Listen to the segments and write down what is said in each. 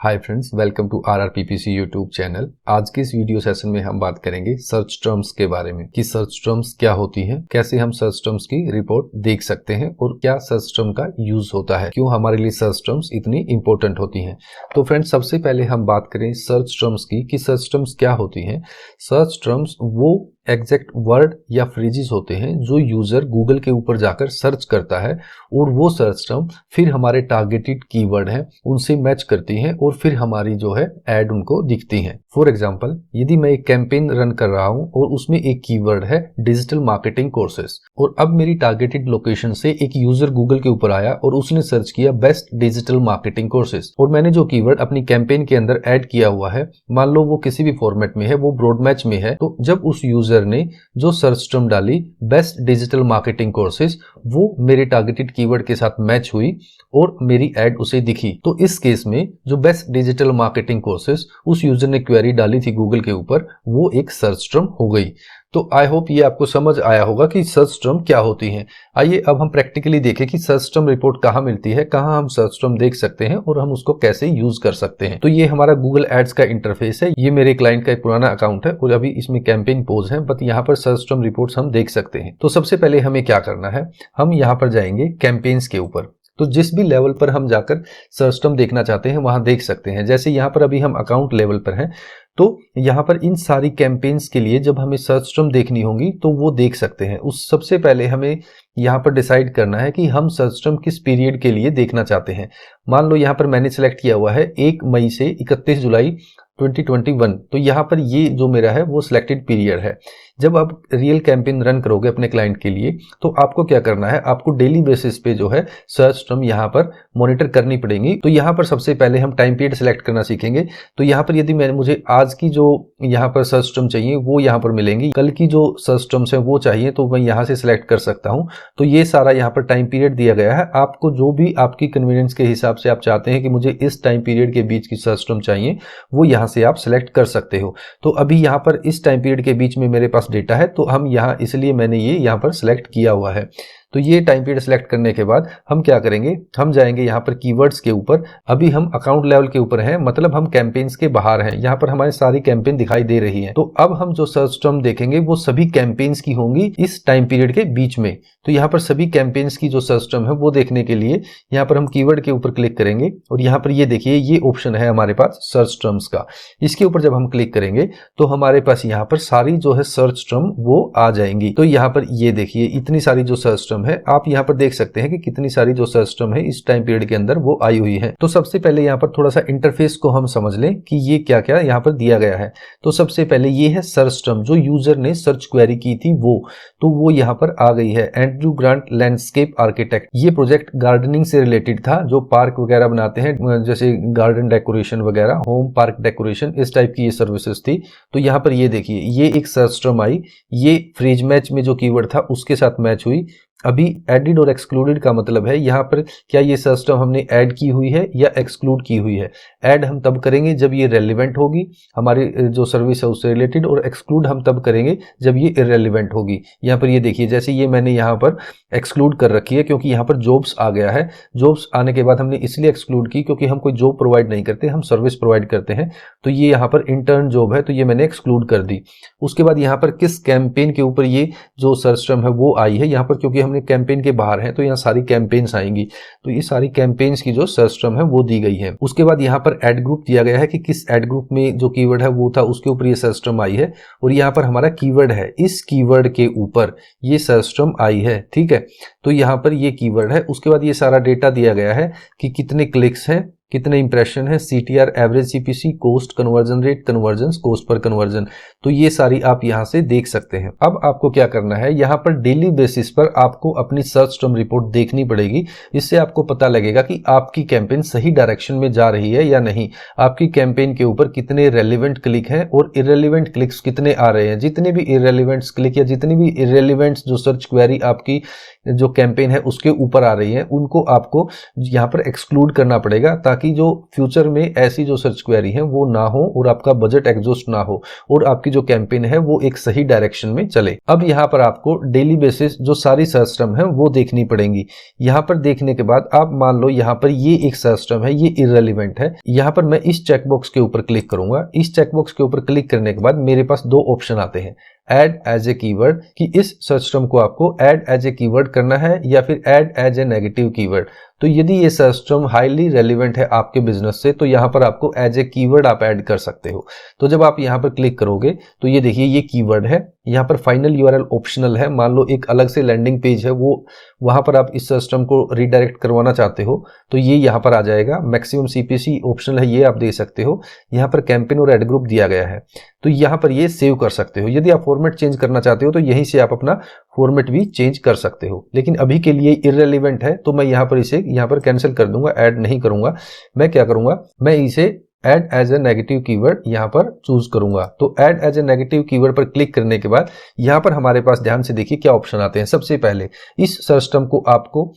Hi friends, welcome to RRPPC YouTube channel. आज के इस वीडियो सेशन में हम बात करेंगे सर्च टर्म्स के बारे में कि सर्च टर्म्स क्या होती हैं, कैसे हम सर्च टर्म्स की रिपोर्ट देख सकते हैं और क्या सर्च टर्म का यूज होता है, क्यों हमारे लिए सर्च टर्म्स इतनी इंपॉर्टेंट होती हैं। तो फ्रेंड्स, सबसे पहले हम बात करें सर्च टर्म्स की कि सर्च टर्म्स क्या होती हैं। सर्च टर्म्स वो एग्जैक्ट वर्ड या फ्रेजेस होते हैं जो यूजर गूगल के ऊपर जाकर सर्च करता है और वो सर्च टर्म फिर हमारे टारगेटेड कीवर्ड हैं उनसे मैच करती हैं और फिर हमारी जो है ऐड उनको दिखती हैं। फॉर एग्जांपल, यदि मैं एक कैंपेन रन कर रहा हूं और उसमें एक कीवर्ड है डिजिटल मार्केटिंग कोर्सेज और अब मेरी टारगेटेड लोकेशन से एक यूजर गूगल के ऊपर आया और उसने सर्च किया बेस्ट डिजिटल मार्केटिंग कोर्सेज और मैंने जो कीवर्ड अपनी कैंपेन के अंदर ऐड किया हुआ है, मान लो वो किसी भी फॉर्मेट में है, वो ब्रॉड मैच में है, तो जब उस यूजर ने जो सर्च टर्म डाली बेस्ट डिजिटल मार्केटिंग कोर्सेज, वो मेरे टारगेटेड कीवर्ड के साथ मैच हुई और मेरी ऐड उसे दिखी। तो इस केस में जो बेस्ट डिजिटल मार्केटिंग कोर्सेज उस यूजर ने क्वेरी डाली थी गूगल के ऊपर, वो एक सर्च टर्म हो गई। तो आई होप ये आपको समझ आया होगा कि सर्च टर्म क्या होती हैं। आइए अब हम प्रैक्टिकली देखें कि सर्च टर्म रिपोर्ट कहाँ मिलती है, कहाँ हम सर्च टर्म देख सकते हैं और हम उसको कैसे यूज कर सकते हैं। तो ये हमारा गूगल एड्स का इंटरफेस है। ये मेरे क्लाइंट का एक पुराना अकाउंट है और अभी इसमें कैंपेन पोज है, बट यहाँ पर सर्च टर्म रिपोर्ट्स हम देख सकते हैं। तो सबसे पहले हमें क्या करना है, हम यहाँ पर जाएंगे कैंपेन्स के ऊपर। तो जिस भी लेवल पर हम जाकर सर्च टर्म देखना चाहते हैं वहां देख सकते हैं। जैसे यहाँ पर अभी हम अकाउंट लेवल पर हैं, तो यहाँ पर इन सारी कैंपेन्स के लिए जब हमें सर्च टर्म देखनी होंगी तो वो देख सकते हैं। उस सबसे पहले हमें यहाँ पर डिसाइड करना है कि हम सर्च टर्म किस पीरियड के लिए देखना चाहते हैं। मान लो यहाँ पर मैंने सिलेक्ट किया हुआ है 1 मई से 31 जुलाई 2021, तो यहाँ पर ये जो मेरा है वो सिलेक्टेड पीरियड है। जब आप रियल कैंपेन रन करोगे अपने क्लाइंट के लिए तो आपको क्या करना है, आपको डेली बेसिस पे जो है सर्च टर्म यहाँ पर मॉनिटर करनी पड़ेगी। तो यहाँ पर सबसे पहले हम टाइम पीरियड सेलेक्ट करना सीखेंगे। तो यहाँ पर यदि मुझे आज की जो यहाँ पर सर्च टर्म चाहिए वो यहाँ पर मिलेंगी, कल की जो सर्च टर्म्स है वो चाहिए तो मैं यहाँ से सिलेक्ट कर सकता हूँ। तो ये सारा यहाँ पर टाइम पीरियड दिया गया है। आपको जो भी आपकी कन्वीनियंस के हिसाब से आप चाहते हैं कि मुझे इस टाइम पीरियड के बीच की सर्च टर्म चाहिए, वो यहाँ से आप सिलेक्ट कर सकते हो। तो अभी यहाँ पर इस टाइम पीरियड के बीच में मेरे पास डेटा है, तो हम यहाँ इसलिए मैंने ये यहाँ पर सिलेक्ट किया हुआ है। तो ये टाइम पीरियड सेलेक्ट करने के बाद हम क्या करेंगे, हम जाएंगे यहाँ पर कीवर्ड्स के ऊपर। अभी हम अकाउंट लेवल के ऊपर हैं, मतलब हम कैंपेन्स के बाहर हैं। यहाँ पर हमारी सारी कैंपेन दिखाई दे रही है। तो अब हम जो सर्च टर्म देखेंगे वो सभी कैंपेन्स की होंगी इस टाइम पीरियड के बीच में। तो यहाँ पर सभी कैंपेन्स की जो सर्च टर्म है वो देखने के लिए यहाँ पर हम कीवर्ड के ऊपर क्लिक करेंगे और यहाँ पर ये देखिए ये ऑप्शन है हमारे पास सर्च टर्म्स का। इसके ऊपर जब हम क्लिक करेंगे तो हमारे पास यहाँ पर सारी जो है सर्च टर्म वो आ जाएंगी। तो यहाँ पर ये देखिए इतनी सारी जो सर्च टर्म है, आप यहाँ पर देख सकते हैं कि कितनी सारी जो सर्च टर्म है इस टाइम पीरियड के अंदर वो आई हुई है। तो सबसे पहले यहाँ पर थोड़ा सा इंटरफेस को हम समझ लें कि ये क्या क्या यहाँ पर दिया गया है। तो सबसे पहले ये है सर्च टर्म जो यूजर ने सर्च क्वेरी की थी वो यहाँ पर आ गई है। एंड्रयू ग्रांट लैंडस्केप आर्किटेक्ट, ये प्रोजेक्ट गार्डनिंग से रिलेटेड था, जो पार्क वगैरह बनाते हैं जैसे गार्डन डेकोरेशन वगैरह, होम पार्क डेकोरेशन, इस टाइप की ये सर्विसेज थी। तो यहाँ पर ये देखिए ये एक सर्च टर्म आई, ये फ्रेज मैच में जो कीवर्ड था उसके साथ मैच हुई। अभी एडिड और एक्सक्लूडेड का मतलब है यहाँ पर क्या ये सर्च टर्म हमने ऐड की हुई है या एक्सक्लूड की हुई है। ऐड हम तब करेंगे जब ये रेलिवेंट होगी हमारी जो सर्विस है उससे रिलेटेड, और एक्सक्लूड हम तब करेंगे जब ये इररेलेवेंट होगी। यहाँ पर ये देखिए जैसे ये मैंने यहाँ पर एक्सक्लूड कर रखी है क्योंकि यहाँ पर जॉब्स आ गया है। जॉब्स आने के बाद हमने इसलिए एक्सक्लूड की क्योंकि हम कोई जॉब प्रोवाइड नहीं करते, हम सर्विस प्रोवाइड करते हैं। तो ये यहाँ पर इंटर्न जॉब है तो ये मैंने एक्सक्लूड कर दी। उसके बाद यहाँ पर किस कैंपेन के ऊपर ये जो सर्च टर्म है वो आई है, यहाँ पर क्योंकि हमने कैंपेन के बाहर हैं तो यहाँ सारी कैंपेन्स आएंगी। तो ये सारी कैंपेन्स की जो सर्च टर्म है वो दी गई है। उसके बाद यहाँ पर एड ग्रुप दिया गया है कि किस एड ग्रुप में जो कीवर्ड है वो था उसके ऊपर ये सर्च टर्म आई है और यहाँ पर हमारा कीवर्ड है, इस कीवर्ड के ऊपर ये सर्च टर्म आई है। ठीक है, तो यहाँ पर ये कीवर्ड है। उसके बाद ये सारा डेटा दिया गया है कि कितने क्लिक्स हैं, कितने इंप्रेशन है, CTR, average CPC, cost, conversion rate, conversion, cost per conversion. तो ये सारी आप यहाँ से देख सकते हैं। अब आपको क्या करना है, यहाँ पर डेली बेसिस पर आपको अपनी सर्च टर्म रिपोर्ट देखनी पड़ेगी। इससे आपको पता लगेगा कि आपकी कैंपेन सही डायरेक्शन में जा रही है या नहीं, आपकी कैंपेन के ऊपर कितने रेलिवेंट क्लिक हैं और इररेलेवेंट क्लिक्स कितने आ रहे हैं। जितने भी इररेलेवेंट क्लिक या जितनी भी इररेलेवेंट जो सर्च क्वेरी आपकी जो कैंपेन है उसके ऊपर आ रही है, उनको आपको यहाँ पर एक्सक्लूड करना पड़ेगा ताकि ताकि जो फ्यूचर में ऐसी जो सर्च क्वेरी है वो ना हो और आपका बजट एग्जॉस्ट ना हो और आपकी जो कैंपेन है वो एक सही डायरेक्शन में चले। अब यहाँ पर आपको डेली बेसिस जो सारी सर्च टर्म है वो देखनी पड़ेंगी। यहाँ पर देखने के बाद आप मान लो यहाँ पर ये एक सर्च टर्म है, ये इररेलेवेंट है। यहाँ पर मैं इस चेकबॉक्स के ऊपर क्लिक करूंगा। इस चेकबॉक्स के ऊपर क्लिक करने के बाद मेरे पास दो ऑप्शन आते हैं, ऐड एज ए कीवर्ड, कि इस सर्च टर्म को आपको ऐड एज ए कीवर्ड करना है या फिर add as a negative keyword. तो यदि ये सर्च टर्म हाईली रेलिवेंट है आपके बिजनेस से तो यहाँ पर आपको एज ए कीवर्ड आप ऐड कर सकते हो। तो जब आप यहाँ पर क्लिक करोगे तो ये देखिए ये कीवर्ड है, यहाँ पर फाइनल यूआरएल ऑप्शनल है। मान लो एक अलग से लैंडिंग पेज है, वो वहां पर आप इस सर्च टर्म को रिडायरेक्ट करवाना चाहते हो तो ये यहाँ पर आ जाएगा। मैक्सिमम सीपीसी ऑप्शनल है, ये आप दे सकते हो। यहाँ पर कैंपेन और एड ग्रुप दिया गया है तो यहाँ पर ये सेव कर सकते हो। यदि आप फॉर्मेट चेंज करना चाहते हो तो यहीं से आप अपना फॉर्मेट भी चेंज कर सकते हो, लेकिन अभी के लिए इररेलेवेंट है तो मैं यहाँ पर इसे यहाँ पर कैंसिल कर दूंगा, ऐड नहीं करूंगा। मैं क्या करूंगा, मैं इसे add as a negative keyword यहाँ पर चूज करूंगा। तो add as a negative keyword पर क्लिक करने के बाद यहाँ पर हमारे पास ध्यान से देखिए क्या ऑप्शन आते हैं। सबसे पहले इस सर्च टर्म को आपको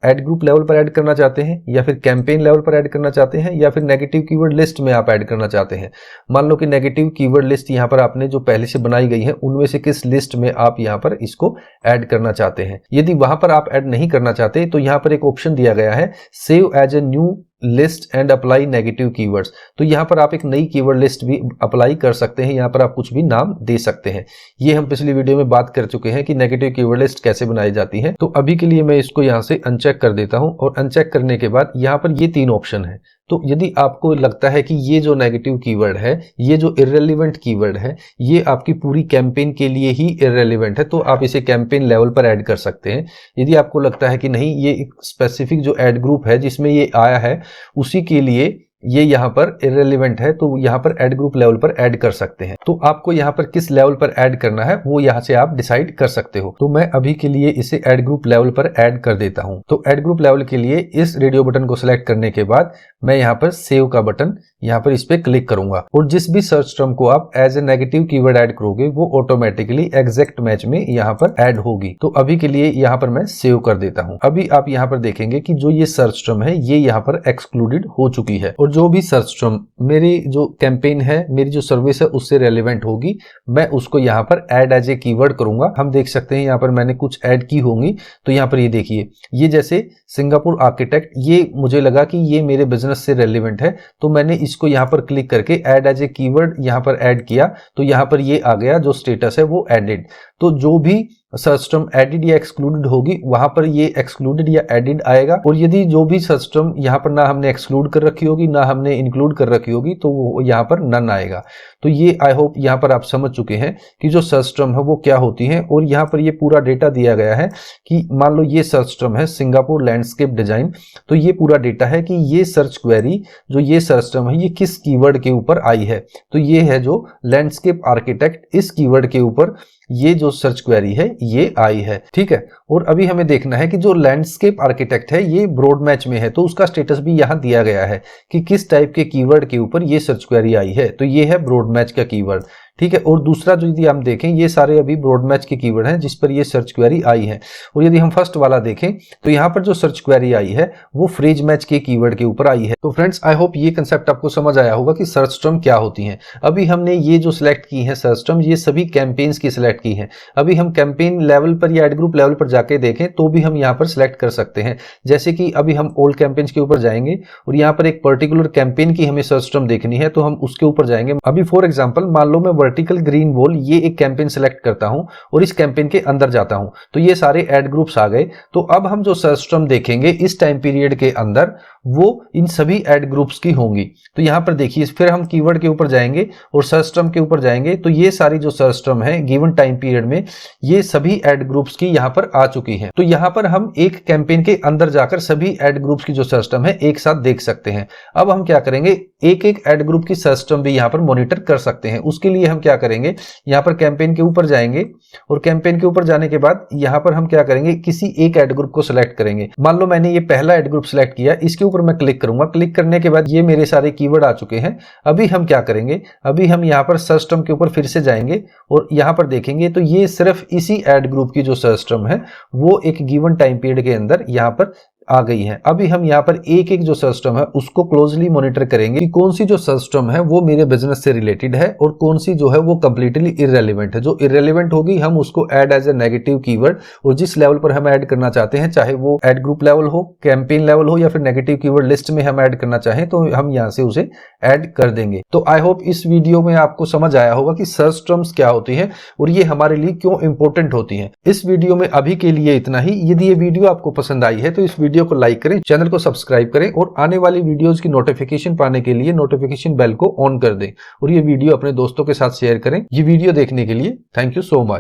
एड ग्रुप लेवल पर ऐड करना चाहते हैं या फिर कैंपेन लेवल पर ऐड करना चाहते हैं या फिर नेगेटिव कीवर्ड लिस्ट में आप ऐड करना चाहते हैं। मान लो कि नेगेटिव कीवर्ड लिस्ट यहाँ पर आपने जो पहले से बनाई गई है उनमें से किस लिस्ट में आप यहाँ पर इसको ऐड करना चाहते हैं। यदि वहां पर आप ऐड नहीं करना चाहते तो यहाँ पर एक ऑप्शन दिया गया है, save as a new list and apply negative keywords. तो यहाँ पर आप एक नई कीवर्ड लिस्ट भी अप्लाई कर सकते हैं, यहाँ पर आप कुछ भी नाम दे सकते हैं। ये हम पिछली वीडियो में बात कर चुके हैं कि नेगेटिव कीवर्ड लिस्ट कैसे बनाई जाती है। तो अभी के लिए मैं इसको यहाँ से अनचेक कर देता हूँ और अनचेक करने के बाद यहाँ पर ये तीन ऑप्शन है। तो यदि आपको लगता है कि ये जो नेगेटिव कीवर्ड है, ये जो इररेलेवेंट कीवर्ड है, ये आपकी पूरी कैंपेन के लिए ही इररेलेवेंट है तो आप इसे कैंपेन लेवल पर ऐड कर सकते हैं। यदि आपको लगता है कि नहीं ये एक स्पेसिफिक जो ऐड ग्रुप है जिसमें ये आया है उसी के लिए ये यहाँ पर इररेलेवेंट है तो यहाँ पर ऐड ग्रुप लेवल पर ऐड कर सकते हैं। तो आपको यहाँ पर किस लेवल पर ऐड करना है वो यहाँ से आप डिसाइड कर सकते हो। तो मैं अभी के लिए इसे ऐड ग्रुप लेवल पर ऐड कर देता हूँ। तो ऐड ग्रुप लेवल के लिए इस रेडियो बटन को सिलेक्ट करने के बाद मैं यहाँ पर सेव का बटन यहाँ पर इस पे क्लिक करूंगा और जिस भी सर्च टर्म को आप as a negative keyword add करोगे वो ऑटोमेटिकली एग्जैक्ट मैच में यहाँ पर ऐड होगी। तो अभी के लिए यहाँ पर मैं सेव कर देता हूँ। अभी आप यहाँ पर देखेंगे कि जो ये सर्च टर्म है ये यहाँ पर एक्सक्लूडेड हो चुकी है और जो भी सर्च टर्म मेरी जो कैंपेन है, मेरी जो सर्विस है उससे रेलेवेंट होगी मैं उसको यहाँ पर ऐड एज ए कीवर्ड करूंगा। हम देख सकते हैं यहाँ पर मैंने कुछ ऐड की होंगी तो यहाँ पर ये देखिए, ये जैसे सिंगापुर आर्किटेक्ट, ये मुझे लगा कि ये मेरे बिजनेस से रेलेवेंट है तो मैंने इसको यहाँ पर क्लिक करके ऐड एज ए कीवर्ड यहाँ पर ऐड किया तो यहाँ पर ये आ गया, जो स्टेटस है वो एडेड। तो जो भी सर्च टर्म एडिड या एक्सक्लूडेड होगी वहां पर ये एक्सक्लूडेड या एडिड आएगा और यदि जो भी सर्च टर्म यहाँ पर ना हमने एक्सक्लूड कर रखी होगी ना हमने इंक्लूड कर रखी होगी तो वो यहाँ पर नन आएगा। तो ये आई होप यहाँ पर आप समझ चुके हैं कि जो सर्च टर्म है वो क्या होती है और यहाँ पर ये पूरा डेटा दिया गया है कि मान लो ये सर्च टर्म है सिंगापुर लैंडस्केप डिजाइन, तो ये पूरा डेटा है कि ये सर्च क्वेरी जो ये सर्च टर्म है ये किस कीवर्ड के ऊपर आई है। तो ये है जो लैंडस्केप आर्किटेक्ट, इस कीवर्ड के ऊपर ये जो सर्च क्वेरी है ये आई है, ठीक है। और अभी हमें देखना है कि जो लैंडस्केप आर्किटेक्ट है ये ब्रॉड मैच में है तो उसका स्टेटस भी यहाँ दिया गया है कि किस टाइप के कीवर्ड के ऊपर ये सर्च क्वेरी आई है। तो ये है ब्रॉड मैच का कीवर्ड, ठीक है। और दूसरा जो यदि हम देखें ये सारे अभी ब्रॉड मैच के कीवर्ड हैं जिस पर ये सर्च क्वेरी आई है। और यदि हम फर्स्ट वाला देखें तो यहाँ पर जो सर्च क्वेरी आई है वो फ्रेज मैच के कीवर्ड के ऊपर आई है। तो फ्रेंड्स आई होप ये कंसेप्ट आपको समझ आया होगा कि सर्च टर्म क्या होती हैं। अभी हमने ये जो सिलेक्ट की है सर्च टर्म ये सभी कैंपेन्स की सिलेक्ट की है। अभी हम कैंपेन लेवल पर या एड ग्रुप लेवल पर जाके देखें तो भी हम यहाँ पर सिलेक्ट कर सकते हैं। जैसे कि अभी हम ऑल कैंपेन्स के ऊपर जाएंगे और यहाँ पर एक पर्टिकुलर कैंपेन की हमें सर्च टर्म देखनी है तो हम उसके ऊपर जाएंगे। अभी फॉर एग्जाम्पल मान लो मैं वर्टिकल ग्रीन वॉल ये एक कैंपेन सेलेक्ट करता हूं और इस कैंपेन के अंदर जाता हूं तो ये सारे एड ग्रुप्स आ गए। तो अब हम जो सर्च टर्म देखेंगे इस टाइम पीरियड के अंदर वो इन सभी एड ग्रुप्स की होंगी। तो यहां पर देखिए फिर हम कीवर्ड के ऊपर जाएंगे और सर्च टर्म के ऊपर जाएंगे तो ये सारी जो सर्च टर्म है गिवन टाइम पीरियड में ये सभी एड ग्रुप्स की यहां पर आ चुकी हैं। तो यहां पर हम एक कैंपेन के अंदर जाकर सभी एड ग्रुप्स की जो सर्च टर्म है एक साथ देख सकते हैं। अब हम क्या करेंगे, एक एक एड ग्रुप की सर्च टर्म भी यहां पर मॉनिटर कर सकते हैं। उसके लिए हम क्या करेंगे, यहां पर कैंपेन के ऊपर जाएंगे और कैंपेन के ऊपर जाने के बाद यहां पर हम क्या करेंगे, किसी एक एड ग्रुप को सिलेक्ट करेंगे। मान लो मैंने ये पहला एड ग्रुप सिलेक्ट किया, इसके ऊपर मैं क्लिक करूंगा। क्लिक करने के बाद ये मेरे सारे कीवर्ड आ चुके हैं। अभी हम क्या करेंगे, अभी हम यहां पर सर्च टर्म के ऊपर फिर से जाएंगे और यहां पर देखेंगे तो ये सिर्फ इसी एड ग्रुप की जो सर्च टर्म है वो एक गिवन टाइम पीरियड के अंदर यहां पर आ गई है। अभी हम यहाँ पर एक एक जो सर्च टर्म है उसको क्लोजली मॉनिटर करेंगे कि कौन सी जो सर्च टर्म है वो मेरे बिजनेस से रिलेटेड है और कौन सी जो है वो कंप्लीटली इररेलेवेंट है। जो इररेलेवेंट होगी हम उसको add as a negative keyword, और जिस लेवल पर हम ऐड करना चाहते हैं, चाहे वो एड ग्रुप लेवल हो, कैंपेन लेवल हो या फिर नेगेटिव कीवर्ड लिस्ट में हम ऐड करना चाहें, तो हम यहाँ से उसे ऐड कर देंगे। तो आई होप इस वीडियो में आपको समझ आया होगा कि सर्च टर्म्स क्या होती है और ये हमारे लिए क्यों इंपॉर्टेंट होती है। इस वीडियो में अभी के लिए इतना ही। यदि ये वीडियो आपको पसंद आई है तो इस वीडियो को लाइक करें, चैनल को सब्सक्राइब करें और आने वाली वीडियोस की नोटिफिकेशन पाने के लिए नोटिफिकेशन बेल को ऑन कर दें और ये वीडियो अपने दोस्तों के साथ शेयर करें। ये वीडियो देखने के लिए थैंक यू सो मच।